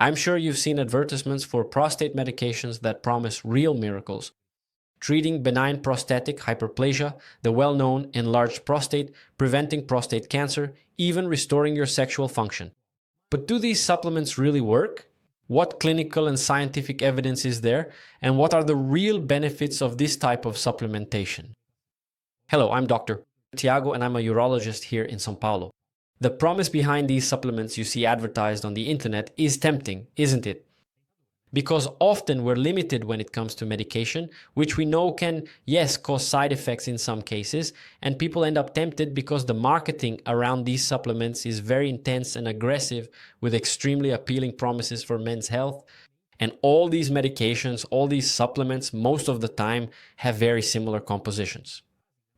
I'm sure you've seen advertisements for prostate medications that promise real miracles, treating benign prostatic hyperplasia, the well-known enlarged prostate, preventing prostate cancer, even restoring your sexual function. But do these supplements really work? What clinical and scientific evidence is there, and what are the real benefits of this type of supplementation? Hello, I'm Dr. Tiago, and I'm a urologist here in São Paulo. The promise behind these supplements you see advertised on the internet is tempting, isn't it? Because often we're limited when it comes to medication, which we know can, yes, cause side effects in some cases, and people end up tempted because the marketing around these supplements is very intense and aggressive with extremely appealing promises for men's health. And all these medications, all these supplements, most of the time have very similar compositions.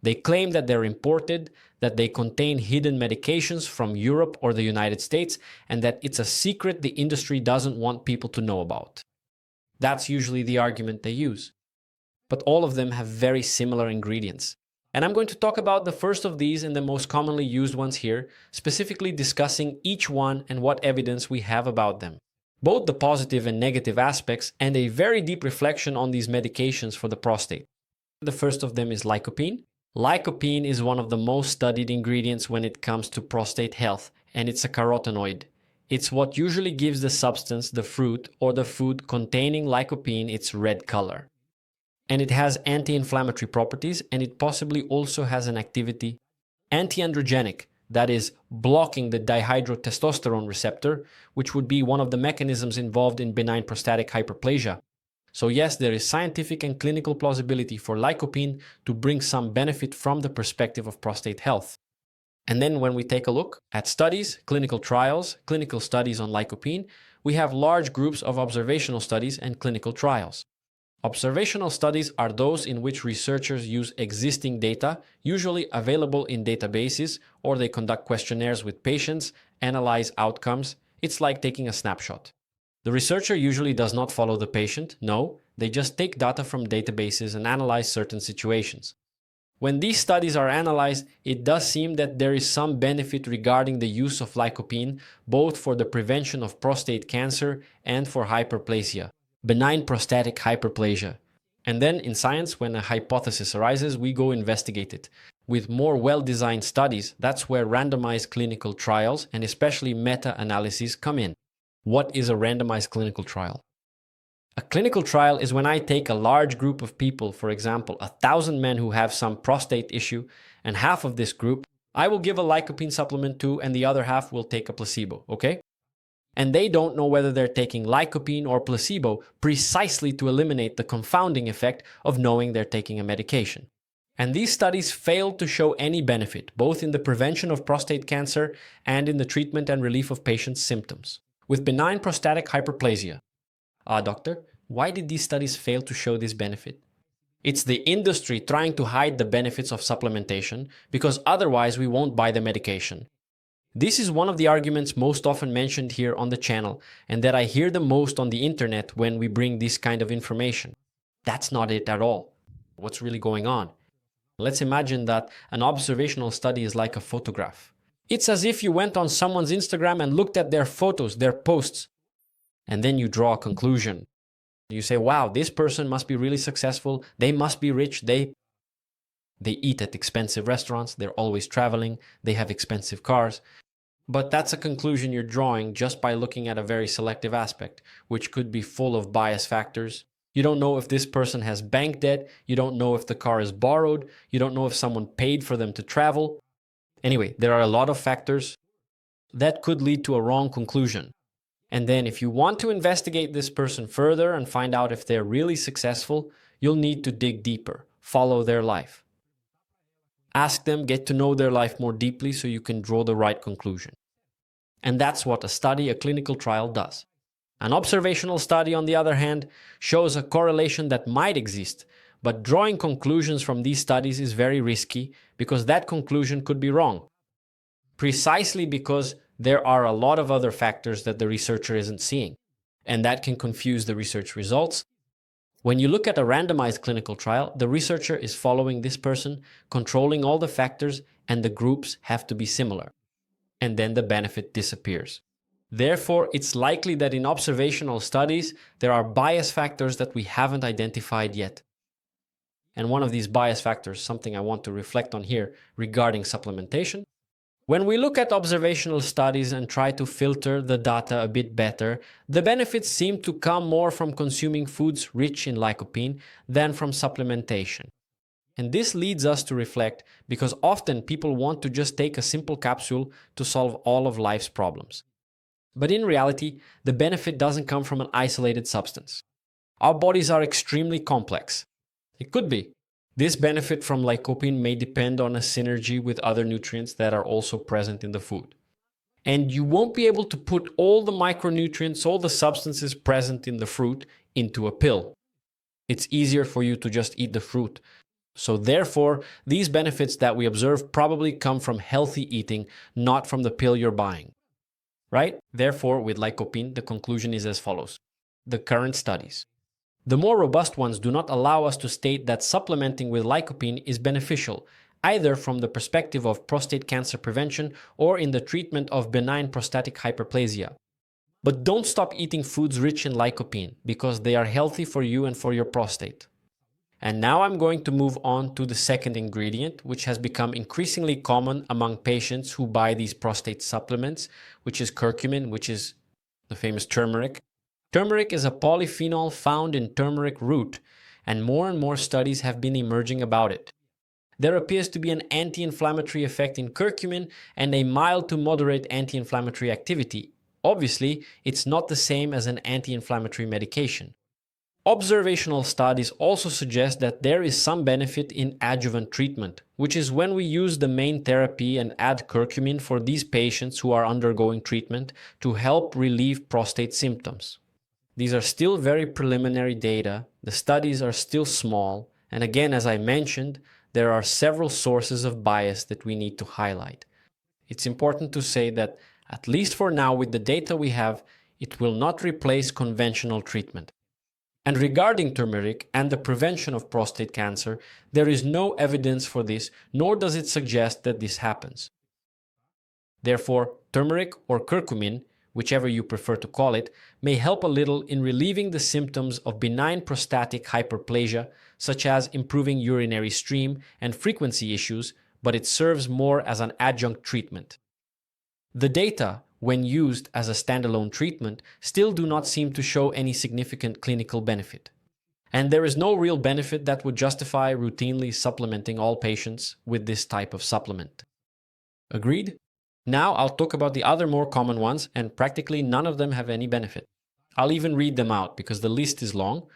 They claim that they're imported, that they contain hidden medications from Europe or the United States, and that it's a secret the industry doesn't want people to know about. That's usually the argument they use. But all of them have very similar ingredients. And I'm going to talk about the first of these and the most commonly used ones here, specifically discussing each one and what evidence we have about them. Both the positive and negative aspects, and a very deep reflection on these medications for the prostate. The first of them is Lycopene. Lycopene is one of the most studied ingredients when it comes to prostate health, and it's a carotenoid. It's what usually gives the substance, the fruit, or the food containing lycopene its red color. And it has anti-inflammatory properties, and it possibly also has an activity anti-androgenic, that is, blocking the dihydrotestosterone receptor, which would be one of the mechanisms involved in benign prostatic hyperplasia. So yes, there is scientific and clinical plausibility for lycopene to bring some benefit from the perspective of prostate health. And then when we take a look at studies, clinical trials, clinical studies on lycopene, we have large groups of observational studies and clinical trials. Observational studies are those in which researchers use existing data, usually available in databases, or they conduct questionnaires with patients, analyze outcomes. It's like taking a snapshot. The researcher usually does not follow the patient, no, they just take data from databases and analyze certain situations. When these studies are analyzed, it does seem that there is some benefit regarding the use of lycopene, both for the prevention of prostate cancer and for hyperplasia, benign prostatic hyperplasia. And then in science, when a hypothesis arises, we go investigate it. With more well-designed studies, that's where randomized clinical trials and especially meta-analyses come in. What is a randomized clinical trial? A clinical trial is when I take a large group of people, for example, 1,000 men who have some prostate issue, and half of this group I will give a lycopene supplement to, and the other half will take a placebo, okay? And they don't know whether they're taking lycopene or placebo precisely to eliminate the confounding effect of knowing they're taking a medication. And these studies failed to show any benefit, both in the prevention of prostate cancer and in the treatment and relief of patients' symptoms. With benign prostatic hyperplasia. Doctor, why did these studies fail to show this benefit? It's the industry trying to hide the benefits of supplementation because otherwise we won't buy the medication. This is one of the arguments most often mentioned here on the channel and that I hear the most on the internet when we bring this kind of information. That's not it at all. What's really going on? Let's imagine that an observational study is like a photograph. It's as if you went on someone's Instagram and looked at their photos, their posts, and then you draw a conclusion. You say, wow, this person must be really successful, they must be rich, they eat at expensive restaurants, they're always traveling, they have expensive cars. But that's a conclusion you're drawing just by looking at a very selective aspect, which could be full of bias factors. You don't know if this person has bank debt, you don't know if the car is borrowed, you don't know if someone paid for them to travel. Anyway, there are a lot of factors that could lead to a wrong conclusion. And then if you want to investigate this person further and find out if they're really successful, you'll need to dig deeper, follow their life. Ask them, get to know their life more deeply so you can draw the right conclusion. And that's what a study, a clinical trial does. An observational study, on the other hand, shows a correlation that might exist, but drawing conclusions from these studies is very risky because that conclusion could be wrong. Precisely because there are a lot of other factors that the researcher isn't seeing, and that can confuse the research results. When you look at a randomized clinical trial, the researcher is following this person, controlling all the factors, and the groups have to be similar. And then the benefit disappears. Therefore, it's likely that in observational studies, there are bias factors that we haven't identified yet. And one of these bias factors, something I want to reflect on here regarding supplementation. When we look at observational studies and try to filter the data a bit better, the benefits seem to come more from consuming foods rich in lycopene than from supplementation. And this leads us to reflect because often people want to just take a simple capsule to solve all of life's problems. But in reality, the benefit doesn't come from an isolated substance. Our bodies are extremely complex. It could be. This benefit from lycopene may depend on a synergy with other nutrients that are also present in the food. And you won't be able to put all the micronutrients, all the substances present in the fruit into a pill. It's easier for you to just eat the fruit. So therefore, these benefits that we observe probably come from healthy eating, not from the pill you're buying. Right? Therefore, with lycopene, the conclusion is as follows. The current studies. The more robust ones do not allow us to state that supplementing with lycopene is beneficial, either from the perspective of prostate cancer prevention or in the treatment of benign prostatic hyperplasia. But don't stop eating foods rich in lycopene, because they are healthy for you and for your prostate. And now I'm going to move on to the second ingredient, which has become increasingly common among patients who buy these prostate supplements, which is curcumin, which is the famous turmeric. Turmeric is a polyphenol found in turmeric root, and more studies have been emerging about it. There appears to be an anti-inflammatory effect in curcumin and a mild to moderate anti-inflammatory activity. Obviously, it's not the same as an anti-inflammatory medication. Observational studies also suggest that there is some benefit in adjuvant treatment, which is when we use the main therapy and add curcumin for these patients who are undergoing treatment to help relieve prostate symptoms. These are still very preliminary data, the studies are still small, and again, as I mentioned, there are several sources of bias that we need to highlight. It's important to say that, at least for now, with the data we have, it will not replace conventional treatment. And regarding turmeric and the prevention of prostate cancer, there is no evidence for this, nor does it suggest that this happens. Therefore, turmeric or curcumin, whichever you prefer to call it, may help a little in relieving the symptoms of benign prostatic hyperplasia, such as improving urinary stream and frequency issues, but it serves more as an adjunct treatment. The data, when used as a standalone treatment, still do not seem to show any significant clinical benefit. And there is no real benefit that would justify routinely supplementing all patients with this type of supplement. Agreed? Now I'll talk about the other more common ones, and practically none of them have any benefit. I'll even read them out because the list is long.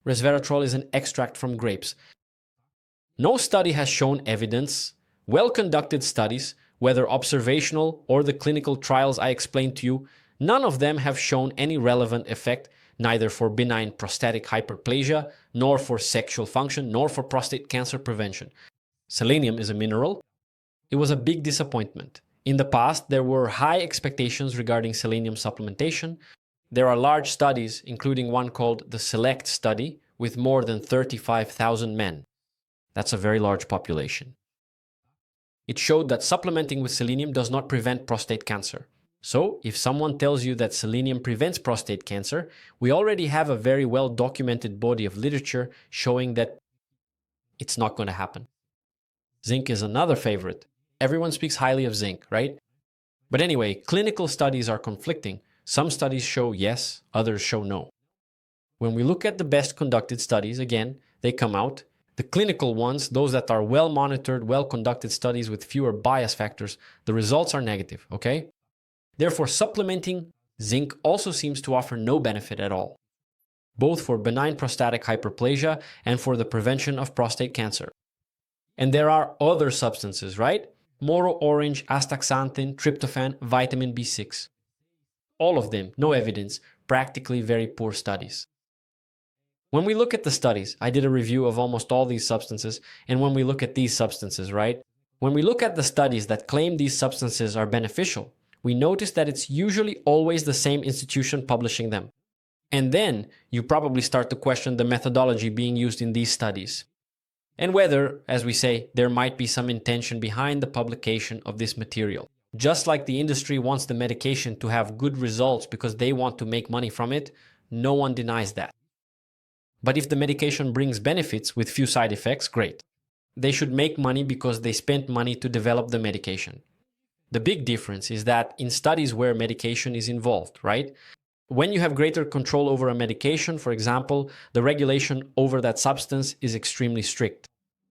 Resveratrol is an extract from grapes. No study has shown evidence. Well-conducted studies, whether observational or the clinical trials I explained to you, none of them have shown any relevant effect, neither for benign prostatic hyperplasia, nor for sexual function, nor for prostate cancer prevention. Selenium is a mineral. It was a big disappointment. In the past, there were high expectations regarding selenium supplementation. There are large studies, including one called the SELECT study, with more than 35,000 men. That's a very large population. It showed that supplementing with selenium does not prevent prostate cancer. So, if someone tells you that selenium prevents prostate cancer, we already have a very well-documented body of literature showing that it's not going to happen. Zinc is another favorite. Everyone speaks highly of zinc, right? But anyway, clinical studies are conflicting. Some studies show yes, others show no. When we look at the best conducted studies, again, they come out. The clinical ones, those that are well-monitored, well-conducted studies with fewer bias factors, the results are negative, okay? Therefore, supplementing zinc also seems to offer no benefit at all, both for benign prostatic hyperplasia and for the prevention of prostate cancer. And there are other substances, right? Moro orange, astaxanthin, tryptophan, vitamin B6. All of them, no evidence, practically very poor studies. When we look at the studies, I did a review of almost all these substances, and when we look at these substances, right? When we look at the studies that claim these substances are beneficial, we notice that it's usually always the same institution publishing them. And then you probably start to question the methodology being used in these studies, and whether, as we say, there might be some intention behind the publication of this material. Just like the industry wants the medication to have good results because they want to make money from it, no one denies that. But if the medication brings benefits with few side effects, great. They should make money because they spent money to develop the medication. The big difference is that in studies where medication is involved, right? When you have greater control over a medication, for example, the regulation over that substance is extremely strict.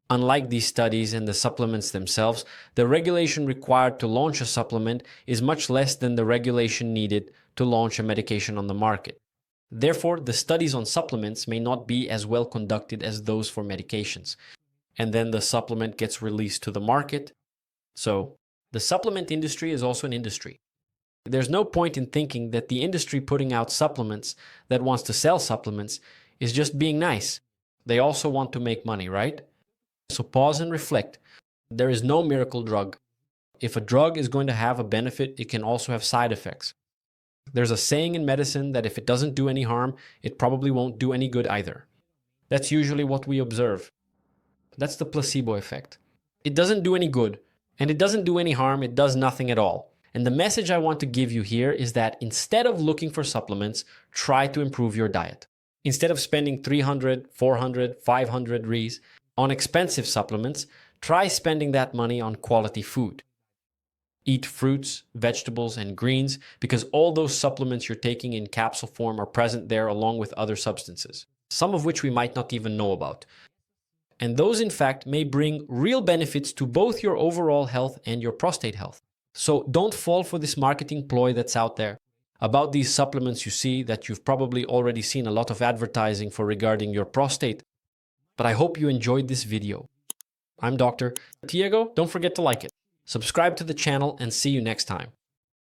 Unlike these studies and the supplements themselves, the regulation required to launch a supplement is much less than the regulation needed to launch a medication on the market. Therefore, the studies on supplements may not be as well conducted as those for medications. And then the supplement gets released to the market. So, the supplement industry is also an industry. There's no point in thinking that the industry putting out supplements that wants to sell supplements is just being nice. They also want to make money, right? So pause and reflect. There is no miracle drug. If a drug is going to have a benefit, it can also have side effects. There's a saying in medicine that if it doesn't do any harm, it probably won't do any good either. That's usually what we observe. That's the placebo effect. It doesn't do any good, and it doesn't do any harm, it does nothing at all. And the message I want to give you here is that instead of looking for supplements, try to improve your diet. Instead of spending 300, 400, 500 Rs on expensive supplements, try spending that money on quality food. Eat fruits, vegetables, and greens because all those supplements you're taking in capsule form are present there along with other substances, some of which we might not even know about. And those, in fact, may bring real benefits to both your overall health and your prostate health. So don't fall for this marketing ploy that's out there about these supplements you see that you've probably already seen a lot of advertising for regarding your prostate. But I hope you enjoyed this video. I'm Dr. Tiago. Don't forget to like it, subscribe to the channel, and see you next time.